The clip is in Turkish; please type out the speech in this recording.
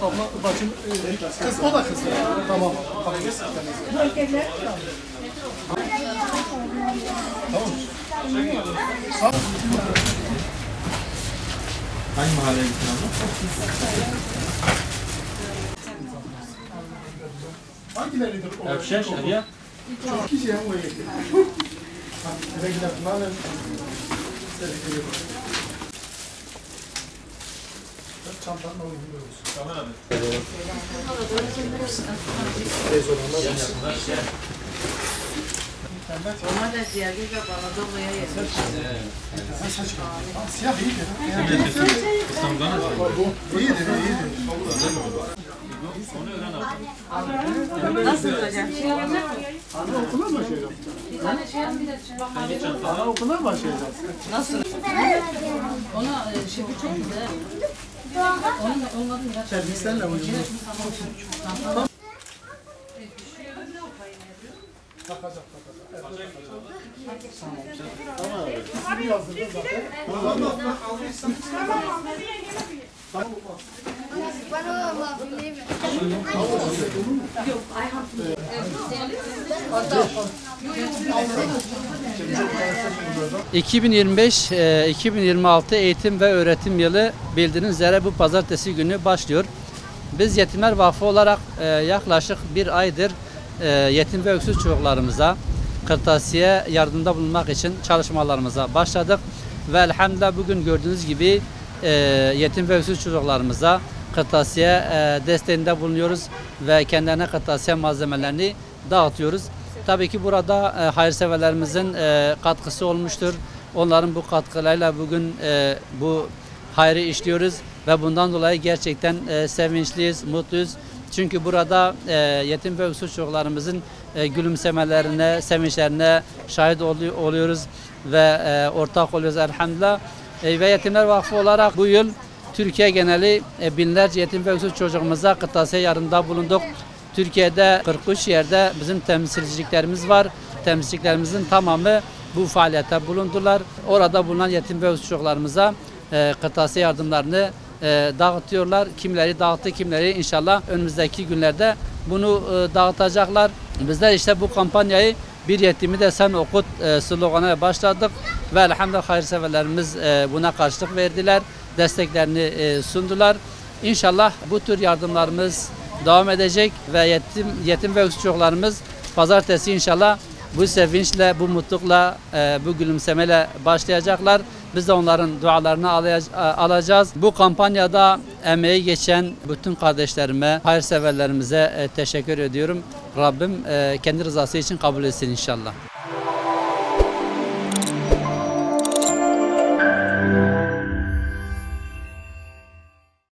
Abla bacım kız o da kız. Tamam. Tamam. Hangi mahalleye gittin abla? Hangileridir o? Evşeş, Evya. Çok kişi hem o yedi. Regular planın. Çantanla uyumuyoruz. Tamam abi. Ona da ziyade de bana da buraya yeter. Siyah iyidir. İstanbul'dan nasıl? İyidir, iyidir. Onu öğren abi. Nasıl hocam? Şey olacak mı? Ana okula mı başlayacağız? Bir tane şey bir de bak. Ana okula mı başlayacağız? Nasıl? Ona şey bu çok güzel. Onun olmadı mı? Servislerle uyumlu. Takacak. Tamam abi. Sizi yazdırdım zaten. Tamam. Yok, Ayhan. 2025-2026 eğitim ve öğretim yılı bildiğiniz üzere bu pazartesi günü başlıyor. Biz Yetimler Vakfı olarak yaklaşık bir aydır yetim ve öksüz çocuklarımıza kırtasiye yardımda bulunmak için çalışmalarımıza başladık. Ve elhamdülillah bugün gördüğünüz gibi yetim ve öksüz çocuklarımıza kırtasiye desteğinde bulunuyoruz ve kendilerine kırtasiye malzemelerini dağıtıyoruz. Tabii ki burada hayırseverlerimizin katkısı olmuştur. Onların bu katkılarıyla bugün bu hayrı işliyoruz ve bundan dolayı gerçekten sevinçliyiz, mutluyuz. Çünkü burada yetim ve öksüz çocuklarımızın gülümsemelerine, sevinçlerine şahit oluyoruz ve ortak oluyoruz elhamdülillah. Ve Yetimler Vakfı olarak bu yıl Türkiye geneli binlerce yetim ve öksüz çocuğumuza kırtasiye yardımda bulunduk. Türkiye'de 43 yerde bizim temsilciliklerimiz var. Temsilciliklerimizin tamamı bu faaliyette bulundular. Orada bulunan yetim ve öksüz çocuklarımıza kırtasiye yardımlarını dağıtıyorlar. Kimileri dağıttı, kimileri inşallah önümüzdeki günlerde bunu dağıtacaklar. Bizler işte bu kampanyayı "Bir yetimi de sen okut" sloganıyla başladık ve elhamdülillah hayırseverlerimiz buna karşılık verdiler. Desteklerini sundular. İnşallah bu tür yardımlarımız devam edecek ve yetim ve öksüz çocuklarımız pazartesi inşallah bu sevinçle, bu mutlulukla, bu gülümsemeyle başlayacaklar. Biz de onların dualarını alacağız. Bu kampanyada emeği geçen bütün kardeşlerime, hayırseverlerimize teşekkür ediyorum. Rabbim kendi rızası için kabul etsin inşallah.